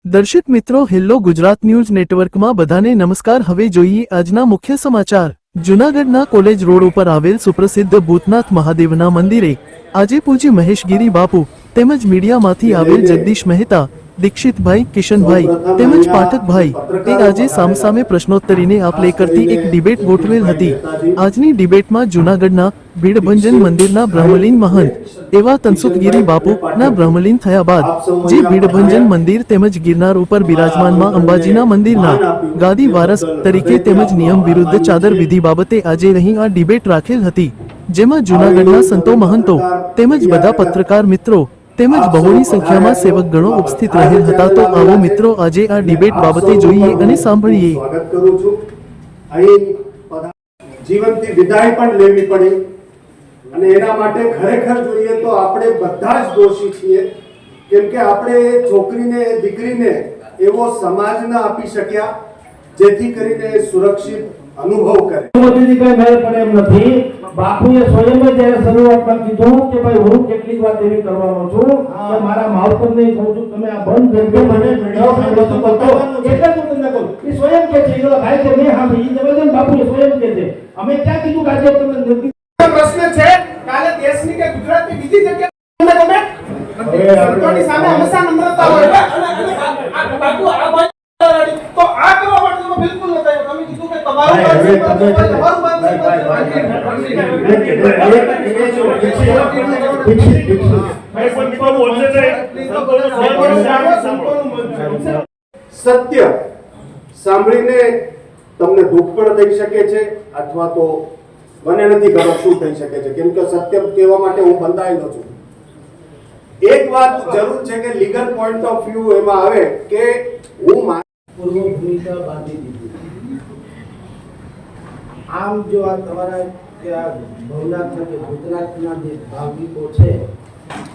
દર્શક મિત્રો, hello Gujarat news નેટવર્કમાં બધાને નમસ્કાર। હવે જોઈએ આજના મુખ્ય સમાચાર। જૂનાગઢના કોલેજ રોડ ઉપર આવેલ સુપ્રસિદ્ધ ભૂતનાથ મહાદેવના મંદિરે આજે પૂજ્ય મહેશગીરી બાપુ તેમજ મીડિયામાંથી આવેલ જગદીશ મહેતા, દીક્ષિતભાઈ, કિશનભાઈ તેમજ પાઠકભાઈ એ આજે સામસામે પ્રશ્નોત્તરીને આપલે કરતી એક ડિબેટ ગોઠવેલ હતી। આજની ડિબેટમાં જૂનાગઢના ભીડભંજન મંદિરના બ્રહ્મલીન મહંત એવા તનસુખગીરી બાપુના બ્રહ્મલીન થયા બાદ જે ભીડભંજન મંદિર તેમજ ગિરનાર ઉપર બિરાજમાનમાં અંબાજીના મંદિરના ગાદી વારસ તરીકે તેમજ નિયમ વિરુદ્ધ ચાદર વિધિ બાબતે આજે અહીં આ ડિબેટ રાખેલ હતી, જેમાં જૂનાગઢના સંતો મહંતો તેમજ બધા પત્રકાર મિત્રો તેમજ બહોળી સંખ્યામાં સેવકગણો ઉપસ્થિત રહેલ હતા। તો આવો મિત્રો આજે આ ડિબેટ બાબતે જોઈએ અને સાંભળીએ। સ્વાગત કરું છું। અહીં જીવનથી વિદાય પણ લેવી પડી અને એના માટે ખરેખર જોઈએ તો આપણે બધા જ દોષી છીએ, કેમ કે આપણે છોકરીને દીકરીને એવો સમાજ ન આપી શક્યા જેથી કરીને સુરક્ષિત અનુભવ કરે। મોદીજી કઈ મેળ પડે એમ નથી। બાપુએ સ્વયં જ્યારે શરૂઆતમાં કીધું કે ભાઈ હું કેટલીક વાત એવી કરવાનો છું કે મારા માવતરને કહું છું તમે આ બંધ કરી મને વિડિયો સાંભળો તો એટલે હું તમને કહું એ સ્વયં કે છે એનો ભાઈ કે મેં સાંભળી જબરદસ્ત બાપુએ સ્વયં કે છે અમે ક્યાં કીધું કે આજે તમને નિર્દિષ્ટ પ્રશ્ન છે કાલે દેશની કે ગુજરાતની બીજી જગ્યાએ તમે સંતોની સામે હંમેશા નમ્રતા હોય બાપુ આ તો આ કરવા માટે તો બિલકુલ નથી। તમે કીધું કે તમારું સત્ય સાંભળીને તમને દુઃખ પણ થઈ શકે છે અથવા તો મને નથી ખબર શું થઈ શકે છે, કેમ કે સત્ય કહેવા માટે હું બંધાયેલો છું। એક વાત જરૂર છે કે લીગલ પોઈન્ટ ઓફ વ્યૂ એમાં આવે કે હું પૂર્વ ભૂમિકા બાંધી દીધી। આમ જો આ તમારા કે આ ભવનાથના કે ભૂતનાથના જે ભાવિકો છે,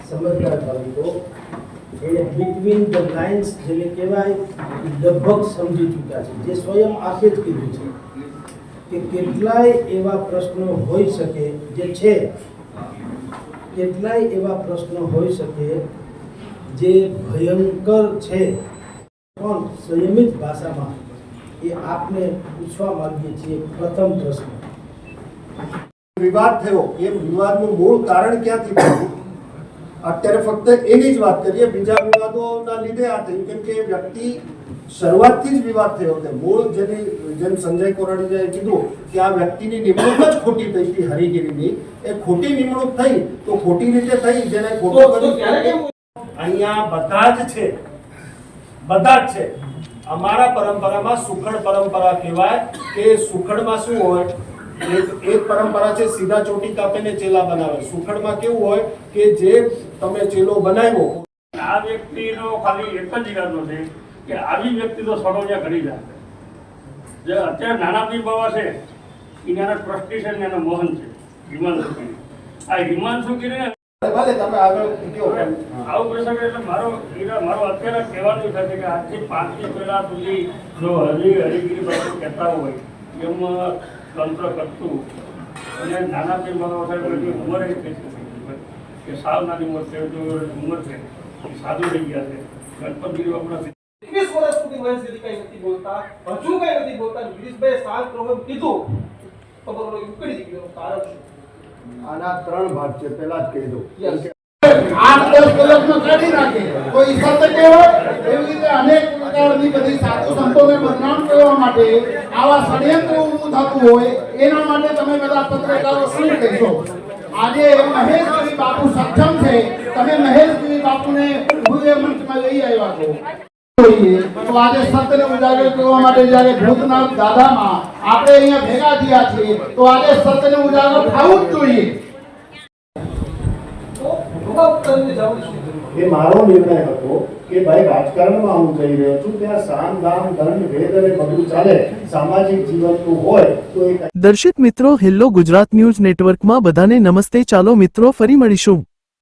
સમજદાર ભાવિકો, એ બિટવીન ધ લાઇન્સ જેને કહેવાય લગભગ સમજી ચૂક્યા છે, જે સ્વયં આપે જ કીધું છે કે કેટલાય એવા પ્રશ્નો હોઈ શકે જે છે, કેટલાય એવા પ્રશ્નો હોઈ શકે જે ભયંકર છે, પણ સંયમિત ભાષામાં એ આપને પૂછવા માંગીએ છીએ। પ્રથમ પ્રશ્ન, વિવાદ થયો એ વિવાદનું મૂળ કારણ ક્યાંથી થયું? અત્યારે ફક્ત એની જ વાત કરીએ, બીજા વિવાદોના લીધે આ થયું કેમ કે વ્યક્તિ શરૂઆતથી જ વિવાદ થયો હતો। મૂળ જેમ સંજય કોરડીયાએ કીધું કે આ વ્યક્તિની નિમણૂક જ ખોટી થઈ હતી હરિગીરીની, એ ખોટી નિમણૂક થઈ તો ખોટી રીતે થઈ, જેને ખોટો કર્યું અહીંયા બધા જ છે, બધા જ છે। અમારા પરંપરામાં સુખડ પરંપરા કહેવાય કે સુખડમાં શું હોય, એક પરંપરા છે સીધા ચોટી કાપીને ચેલા બનાવે। સુખડમાં કેવું હોય કે જે તમે ચેલો બનાવ્યો આ વ્યક્તિનો ખાલી એક જ ઈરાદો છે કે આવી વ્યક્તિ તો સડોડિયા કરી જાય। જે અત્યારે નાના પીર બાબા છે એના ટ્રસ્ટી છે ને એનો મોહન છે હિમાંશુ ગીરી। આ હિમાંશુ ગીરીને ભલે તમે આગળ કયો આવું પ્રસંગ એટલે મારો અત્યારે કહેવાનું છે કે આજથી 5 થી પહેલા સુધી જો હરિગીરી બાબુ કહેતા હોય એમ તંત્ર કરતું અને નાના પીર બાબા સાહેબની ઉંમર એ થઈ કે સાવ નાની ઉંમર છે, ઉંમર છે એ સાદું થઈ ગયા છે। ગણપતગીરી બાપુના 21 વર્ષ સુધી મહેશગીરી કઈ નથી બોલતા, હજુ કઈ નથી બોલતા। ગિરીશભાઈ શાંત રહો કીધું તો બરોબર ઉકળી ગયો કારણ શું? આના 3 ભાગ છે, પહેલા જ કહી દઉં। 8-10 કલાકમાં કાઢી નાખે કોઈ સત્ય કહેવાય એવી રીતે અનેક પ્રકારની બધી સાધુ સંતોને બદનામ કરવા માટે આવા ષડયંત્ર ઊભું થતું હોય એના માટે તમે બધા પત્રકારો શું કહેશો? આજે મહેશગીરી બાપુ સક્ષમ છે, તમે મહેશગીરી બાપુને ભૂએ મંચમાં લઈ આવ્યા છો, તો આજે સત્યને ઉજાગર કરવા માટે જ્યારે ભૂતનાથ દાદામાં આપણે અહીંયા ભેગા થયા છીએ તો આજે સત્યને ઉજાગર થવું જ જોઈએ। એ મારો નિર્ણય હતો કે ભાઈ રાજકારણમાં હું જઈ રહ્યો છું, ત્યાં સામ દામ દંડ ભેદ અને બધું ચાલે, સામાજિક જીવનનું હોય તો એ દર્શક મિત્રો, હેલો ગુજરાત ન્યૂઝ નેટવર્કમાં બધાને નમસ્તે। ચાલો મિત્રો ફરી મળીશું।